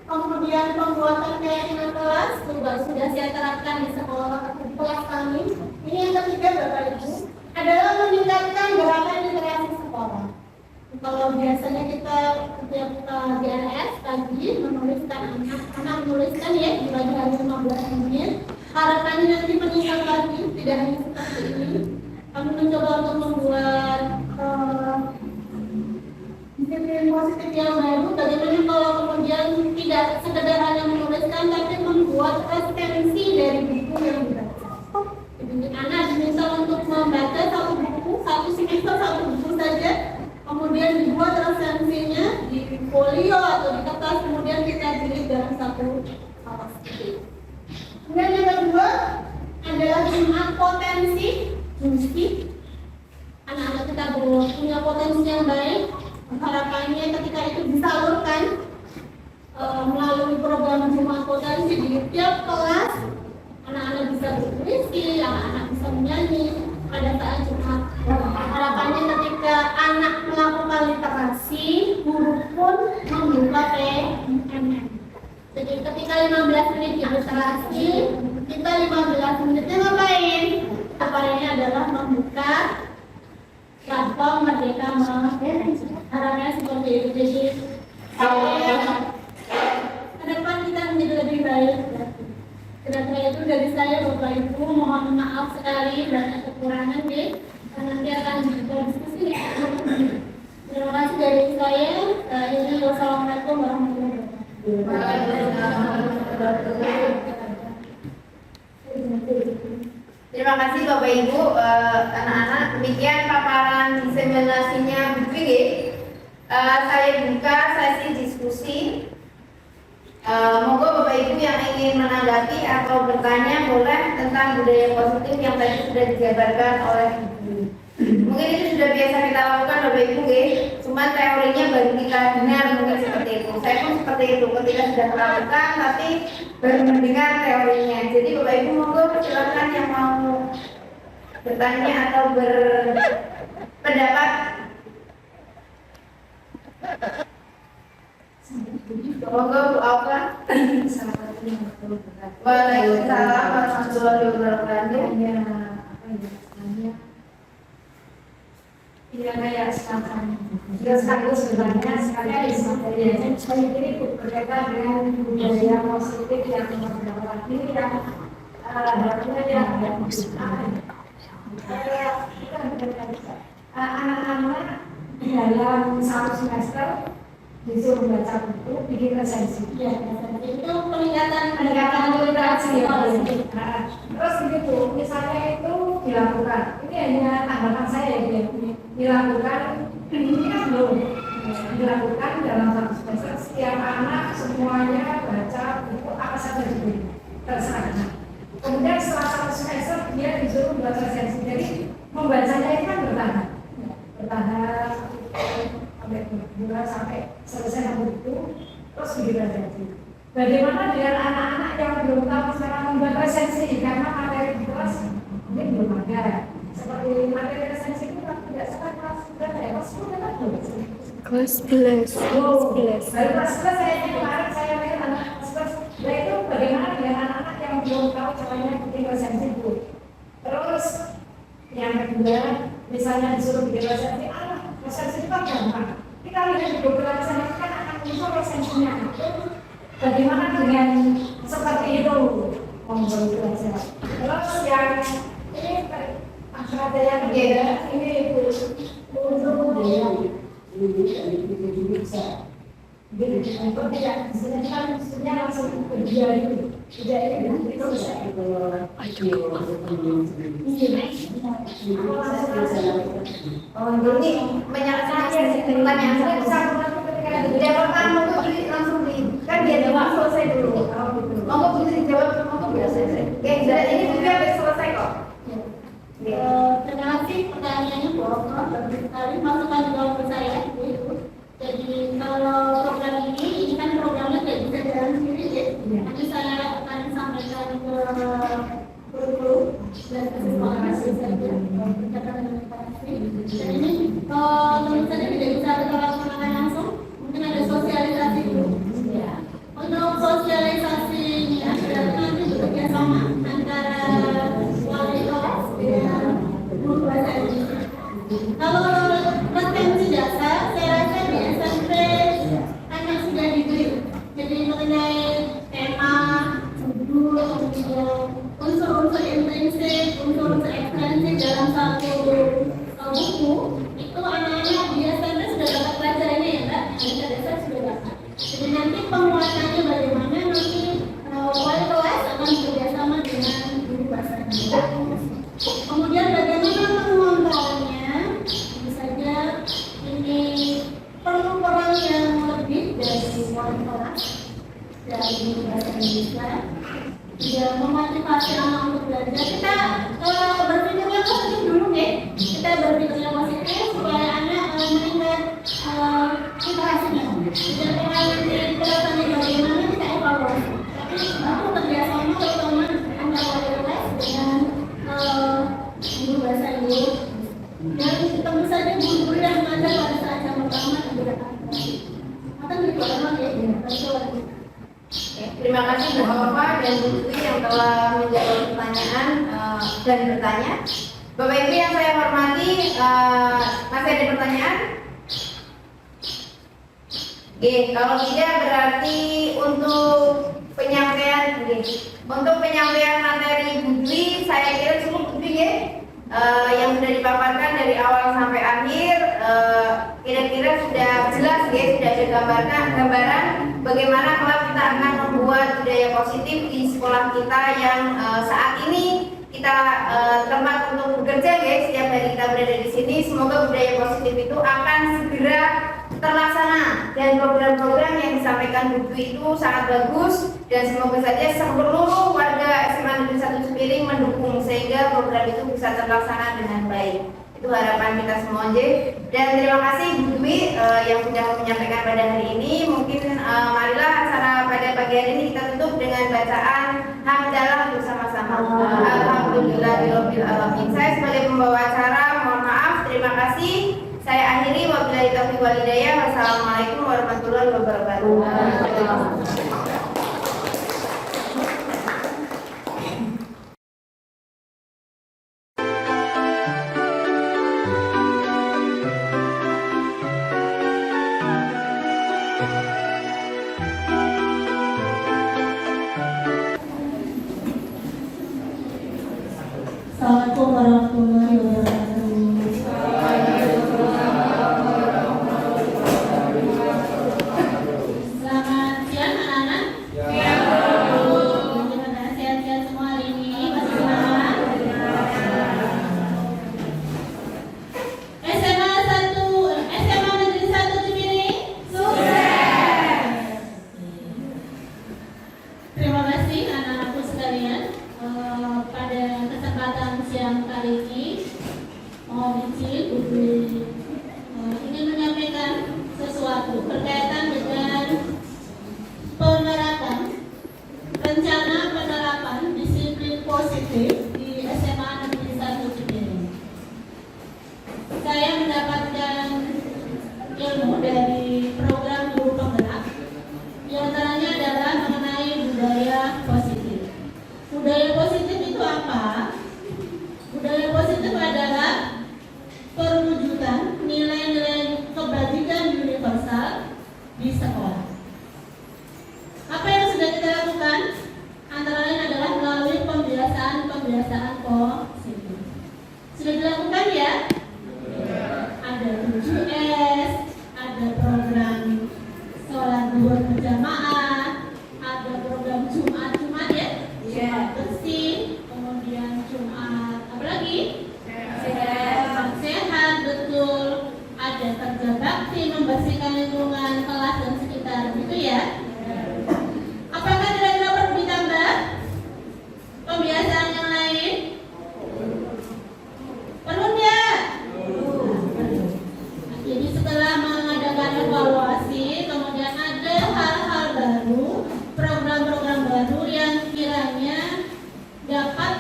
Kemudian pembuatan keyakinan kelas juga sudah saya terapkan di sekolah kelas kami. Ini yang ketiga Bapak Ibu adalah meningkatkan gerakan literasi sekolah. Kalau biasanya kita setiap GRS pagi menuliskan anak menuliskan ya di pagi hari 15 menit. Harapannya nanti meningkat lagi, tidak hanya seperti ini. Kami mencoba untuk membuat disiplin positif yang baru. Bagaimana kalau kemudian tidak sekedar hanya menuliskan, tapi membuat resensi dari buku yang dibaca. Jadi anak diminta untuk membaca satu buku, satu semester satu buku saja. Kemudian dibuat resensinya di folio atau di kertas, kemudian kita jilid dalam satu kapas. Kemudian yang kedua adalah Jumat potensi justi. Anak-anak kita punya potensi yang baik. Harapannya ketika itu disalurkan melalui program Jumat potensi di tiap kelas, anak-anak bisa berpuisi, anak-anak bisa menyanyi pada saat Jumat. Harapannya ketika anak melakukan literasi, guru pun membuka PMM. Jadi ketika 15 menit di literasi, kita 15 menitnya ngapain? Caranya adalah membuka platform Merdeka Mengajar. Harapannya seperti itu. Jadi ke depan kita menjadi lebih baik. Kira-kira itu dari saya Bapak Ibu, mohon maaf sekali banyak kekurangan deh. Nanti akan berdiskusi. Terima kasih dari saya. Ini wassalamualaikum warahmatullahi wabarakatuh. Terima kasih Bapak Ibu, anak-anak. Demikian paparan diseminasinya BPG. Saya buka sesi diskusi. Monggo Bapak Ibu yang ingin menanggapi atau bertanya boleh tentang budaya positif yang tadi sudah dijabarkan oleh Ibu. Mungkin itu sudah biasa kita lakukan Bapak Ibu, cuman teorinya baru kita dengar mungkin seperti itu. Saya pun seperti itu ketika sudah melakukan tapi baru mendengar teorinya. Jadi Bapak Ibu monggo silakan yang mau bertanya atau berpendapat Monggo Bu Auka. Waalaikumsalam warahmatullahi wabarakatuh. Iya kayak sekaligus sebenarnya sekalian di materinya saya kira berkaitan dengan budaya positif yang terdapat ini yang harusnya yang anak-anak dalam satu semester disuruh baca buku, bikin resensi. Ya, itu peningkatan literasi ya. Terus begitu, misalnya itu dilakukan. Ini hanya tanggapan saya ya, dilakukan. Ini kan belum dilakukan dalam satu semester. Setiap anak semuanya baca buku apa saja diberi, terserah. Kemudian setelah satu semester dia disuruh buat resensi. Jadi membacanya itu kan bertahap sampai bulan sampai selesai satu buku, terus bikin resensi. Bagaimana dengan anak-anak yang belum tahu cara membuat resensi karena materi di kelas mungkin belum ada. Seperti materi resensi itu kan tidak sampai kelas berapa ya? Kelas 10 kan belum. Kelas 11. Baru kelas 11 saya kemarin saya lihat anak kelas 11. Nah itu bagaimana dengan anak-anak yang belum tahu caranya bikin resensi itu. Terus yang kedua, misalnya disuruh bikin resensi, resensi itu kan gampang. Kita lihat di beberapa resensi kan akan muncul resensinya. Bagaimana dengan seperti itu? Terus yang ini ada yang beda, ini itu untuk untuk tidak sebenarnya langsung kerja itu tidak itu selesai. Ini menyelesaikan pertanyaan saya ketika dijawab monggo langsung di kan biar jawab selesai dulu. Monggo bisa dijawab, monggo bisa selesai. Oke, ini juga habis selesai kok. Terima kasih pertanyaannya Bu Auka, bagus sekali masukan juga saya itu. Jadi kalau program ini kan programnya tidak bisa jalan sendiri ya. Nanti saya akan sampaikan ke guru dan ke siswa saja berkaitan dengan interaksi. Dan ini tentu saja tidak bisa kita laksanakan langsung, mungkin ada sosialisasi dulu. Untuk sosialisasinya nanti bekerja sama antara wali kelas dengan guru bahasa Indonesia. Kalau resensi dasar, saya rasa di SMP hanya sudah diberi. Jadi mengenai tema, judul, kemudian unsur-unsur intrinsik, unsur-unsur ekstrinsik dalam satu buku, itu anak-anak di SMP sudah dapat pelajarannya ya Mbak, yang dasar sudah dapat. Jadi nanti penguatannya bagaimana nanti wali kelas akan bekerjasama dengan guru bahasa Indonesia. Kemudian bagaimana pengontrolnya? Tentu saja ini perlu peran yang lebih dari wali kelas dari guru bahasa Indonesia. Dia memotivasi anak untuk belajar. Kita berpikirnya positif dulu ya. Kita berpikirnya positif supaya anak melihat situasinya. Tidak nanti perasaannya bagaimana kita evaluasi. Tapi itu kerjasama terutama antara wali kelas dengan guru bahasa Inggris. Dan tentu saja guru yang mengajar pada saat jam pertama juga akan dibuatkan ya. Terima kasih Bu Auka dan Bu Dwi yang telah menjawab pertanyaan dan bertanya. Bapak Ibu yang saya hormati, masih ada pertanyaan? Oke, kalau tidak berarti untuk penyampaian materi Bu Dwi, saya kira cukup Bu Dwi ya. Yang sudah dipaparkan dari awal sampai akhir kira-kira sudah jelas ya, sudah ada gambaran bagaimana kelak kita akan membuat budaya positif di sekolah kita yang saat ini kita tempat untuk bekerja ya, setiap hari kita berada di sini. Semoga budaya positif itu akan segera terlaksana dan program-program yang disampaikan Bu Dwi itu sangat bagus dan semoga saja seluruh warga SMA Negeri 1 Cipiring mendukung sehingga program itu bisa terlaksana dengan baik. Itu harapan kita semua aja. Dan terima kasih Bu Dwi yang sudah menyampaikan pada hari ini. Mungkin marilah acara pada pagi hari ini kita tutup dengan bacaan hamdalah bersama-sama. Alhamdulillahirabbil alamin. Saya sebagai pembawa acara mohon maaf. Terima kasih. Saya akhiri wabillahi Wabillahi taufiq wal hidayah. Wassalamualaikum warahmatullahi wabarakatuh. Assalamualaikum warahmatullahi wabarakatuh. Selamat siang anak-anak. Gimana sehat-sehat semua hari ini? Masih semangat? SMA Negeri 1 Cibiring? Sukses! Terima kasih anak-anakku sekalian. Pada kesempatan siang kali ini mohon izin ingin menyampaikan sesuatu berkaitan dengan rencana penerapan disiplin positif di SMA Negeri 1 Cibiring. Saya mendapatkan ilmu dari program guru penggerak, di antaranya adalah mengenai budaya positif. Budaya positif itu apa? Budaya positif adalah perwujudan nilai-nilai kebajikan universal di sekolah. Apa yang sudah kita lakukan? Antara lain adalah melalui pembiasaan positif. Sudah dilakukan ya? Ada 7S, ada program sholat duhur berjamaah, ada program Jumat ya? Jumat bersih, kemudian Jumat apa lagi? Sehat, betul. Ada kerja bakti membersihkan lingkungan kelas dan sekitar, gitu ya. Apakah kira-kira perlu ditambah pembiasaan yang lain? Perlu nggak? Jadi setelah mengadakan evaluasi, kemudian ada hal-hal baru, program-program baru yang kiranya dapat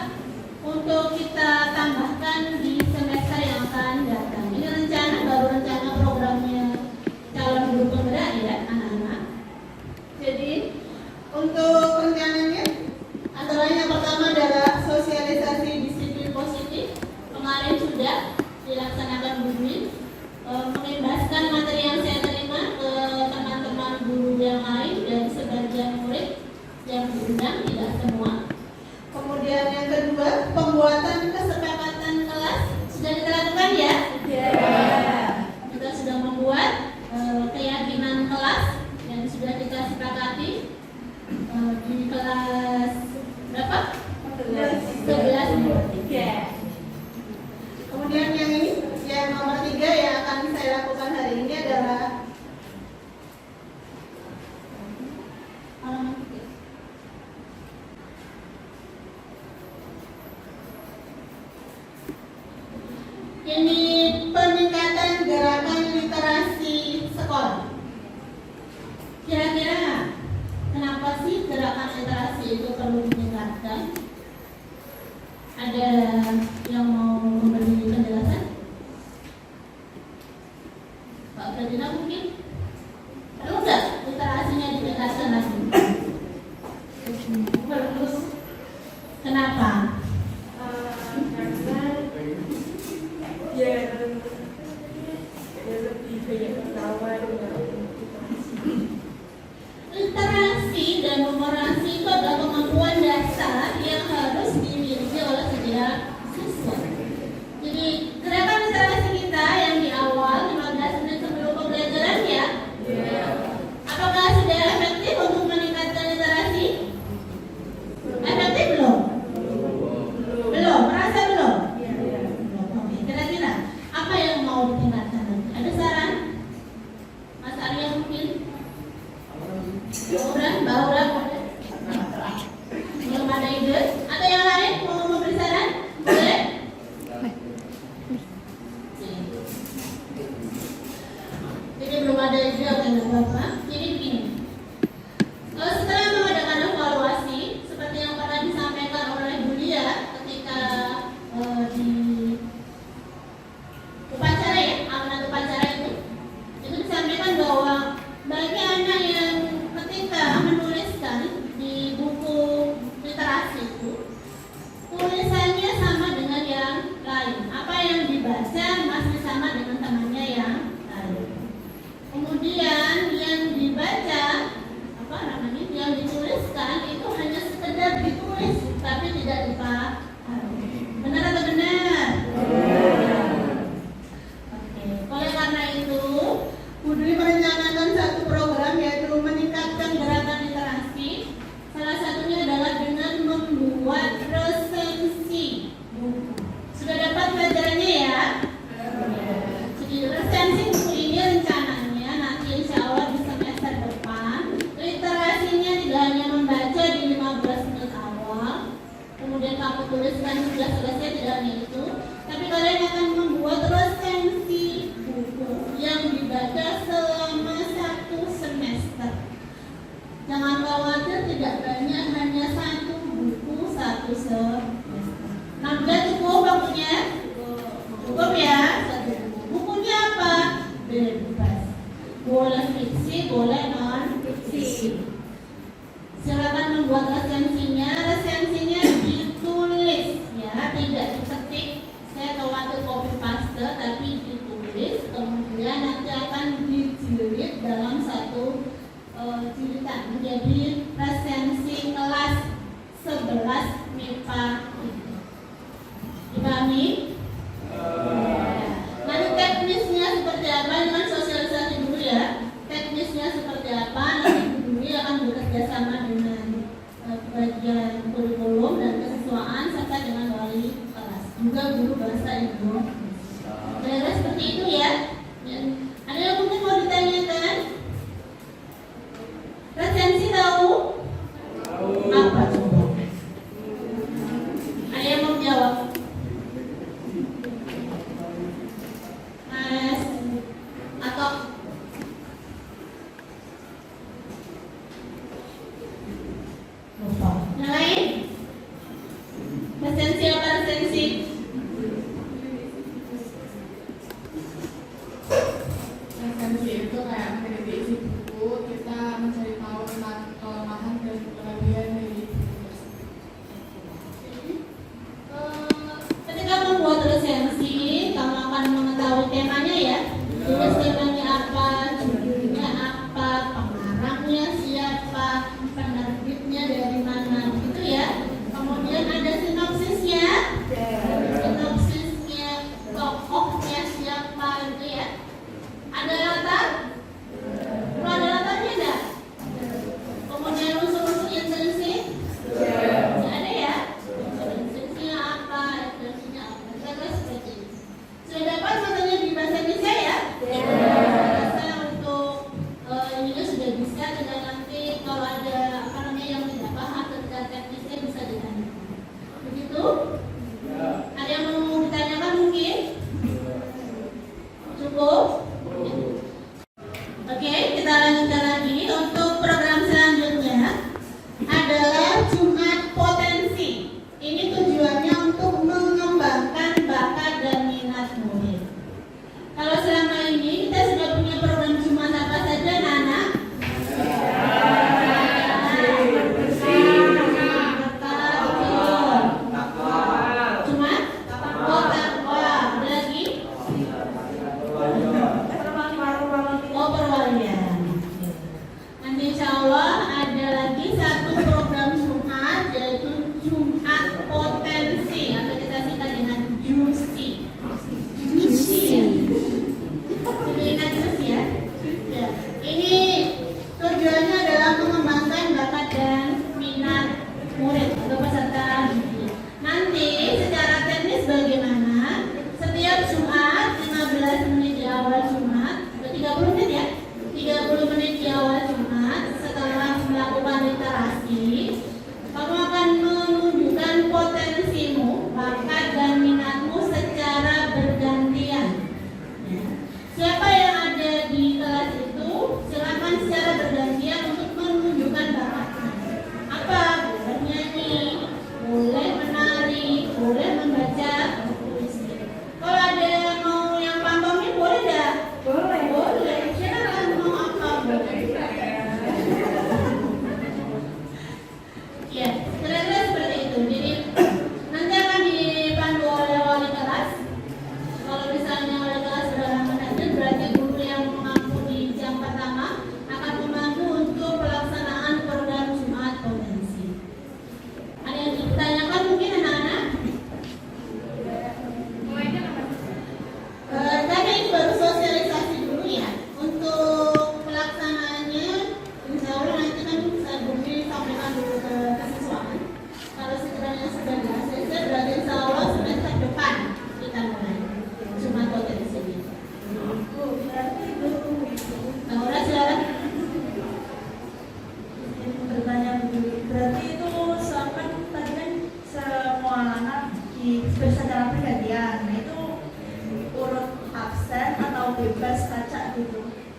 untuk kita tambahkan di semester yang akan datang. Ini rencana programnya calon guru penggerak ya anak-anak. Jadi untuk rencananya antara yang pertama adalah sosialisasi disiplin positif. Kemarin sudah dilaksanakan Bu Dwi, mengimbaskan materi yang saya terima ke teman-teman guru yang lain dan sebagian murid yang diundang, tidak semua. Kemudian yang kedua, pembuatan kesepakatan kelas sudah kita lakukan ya? Kita sudah membuat keyakinan kelas yang sudah kita sepakati di kelas berapa? 11. Kemudian yang ini, yang nomor 3 yang akan saya lakukan hari ini adalah ini peningkatan gerakan literasi sekolah. Kira-kira kenapa sih gerakan literasi itu perlu ditingkatkan? Ada yang mau memberi penjelasan? Pak Ferdina mungkin? Perlu nggak literasinya ditingkatkan lagi? Perlu. Kenapa? Literasi dan numerasi itu adalah kemampuan dasar yang harus dimiliki oleh setiap siswa. Jadi gerakan literasi kita yang di awal 15 menit sebelum pembelajaran ya, apakah sudah efektif untuk meningkatkan literasi? Efektif belum? Belum? Merasa belum? Oke, kira-kira apa yang mau ditingkatkan lagi? Ada saran? Mas Arya mungkin? Baura, belum ada ide? Atau yang lain mau memberi saran? Boleh? Jadi belum ada ide atau enggak apa-apa. Jadi begini, setelah mengadakan evaluasi seperti yang pernah disampaikan oleh Bu Lia ketika di upacara ya, amanat upacara itu, Dwi merencanakan satu program yaitu meningkatkan gerakan literasi. Salah satunya adalah dengan membuat resensi buku. Sudah dapat pelajarannya ya? Jadi resensi buku ini rencananya nanti insya Allah di semester depan literasinya tidak hanya membaca di 15 menit awal, kemudian kamu tuliskan sudah selesai, tidak hanya itu, tapi kalian akan membuat resensi buku yang dibaca selama 1 semester. Jangan khawatir, tidak banyak, hanya 1 buku 1 semester. Nah, udah cukup waktunya? Cukup ya? 1 buku. Bukunya apa? Bebas. Boleh fiksi, boleh non fiksi. Silakan membuat resensinya. Resensinya ditulis ya, tidak diketik. Saya khawatir copy paste, tapi ditulis. Kemudian nanti akan dijilid dalam satu jilidan menjadi resensi kelas 11 MIPA. Dipahami? Nanti teknisnya seperti apa, dengan sosialisasi dulu ya. Teknisnya seperti apa, nanti Bu Dwi akan bekerja sama dengan bagian kurikulum dan kesiswaan serta dengan wali kelas, juga guru bahasa Indonesia. Kira-kira seperti itu ya. Ada yang mungkin mau ditanyakan? Resensi tahu? Apa coba? Ada yang mau jawab? Mas atau lupa? Yang lain? Resensi apa resensi? Resensi itu kayak menjadi isi buku, kita mencari tahu tentang kelemahan dan kelebihan dari buku tersebut. Ketika membuat resensi, kamu akan mengetahui temanya ya. Tulis temanya apa, judulnya apa, pengarangnya siapa, penerbitnya dari mana, gitu ya. Kemudian ada sinopsisnya, tokohnya siapa, gitu ya. Ada latar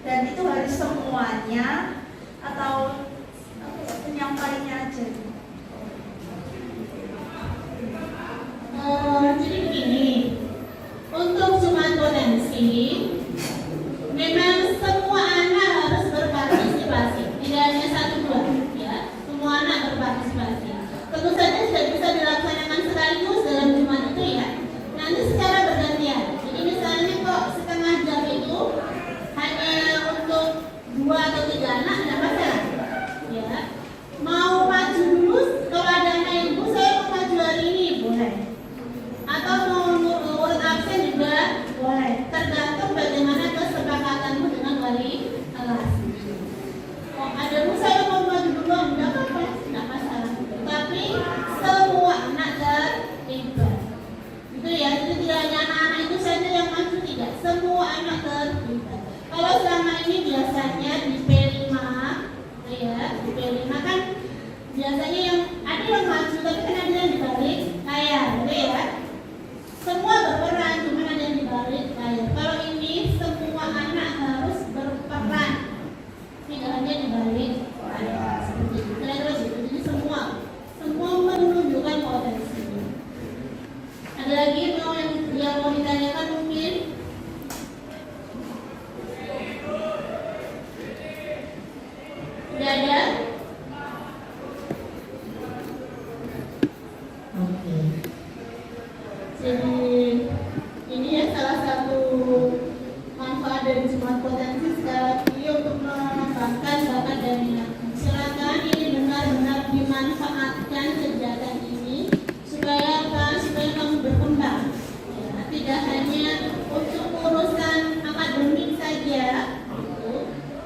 dan itu harus semuanya atau penyampainya aja. Jadi begini, untuk Jumat Potensi memang semua anak harus berpartisipasi, tidak hanya 1-2 ya, semua anak berpartisipasi. Tentu saja tidak bisa dilaksanakan sekaligus dalam Jumat itu ya, nanti secara bergantian. Jadi misalnya kok setengah jam itu hanya untuk 2 atau 3 anak, tidak masalah ya. Mau maju dulu, kalau ada anak ibu saya mau maju hari ini boleh, atau mau urut absen juga boleh, tergantung bagaimana kesepakatanmu dengan wali kelas. Oh, ada bu saya mau maju duluan, tidak apa-apa, tidak masalah. Tapi semua anak terlibat, itu ya. Jadi tidak hanya anak-anak itu saja yang maju, tidak, semua anak terlibat. Kalau selama ini biasanya di P5, ya di P5 kan biasanya yang ada yang maju, tapi kan ada yang dibalik layar, gitu ya. Semua berperan, cuma ada yang dibalik layar. Kalau ini semua anak harus berperan, tidak hanya dibalik layar. Seperti itu. Terus itu. Jadi semua menunjukkan potensi. Ada lagi yang mau ditanyakan mungkin? Tidak ada? Oke. Jadi ini ya salah satu manfaat dari Jumat Potensi sekali lagi untuk mengembangkan bakat dan minat. Silakan ini benar-benar dimanfaatkan kegiatan ini supaya apa? Supaya kamu berkembang. Ya, tidak hanya untuk urusan akademik saja,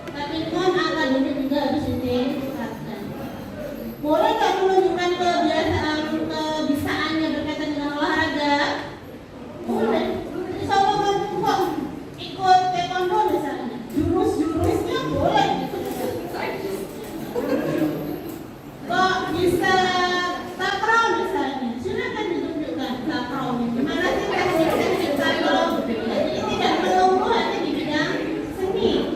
tapi non akademik juga harus ditingkatkan. Boleh kamu menunjukkan kebiasaannya berkaitan dengan olahraga? Boleh. Jadi kalau kamu kok ikut taekwondo misalnya, jurus-jurusnya boleh ikut. Kok bisa takraw misalnya, silakan ditunjukkan takraw. Gimana sih teknik takraw? Jadi tidak melulu hanya di bidang seni.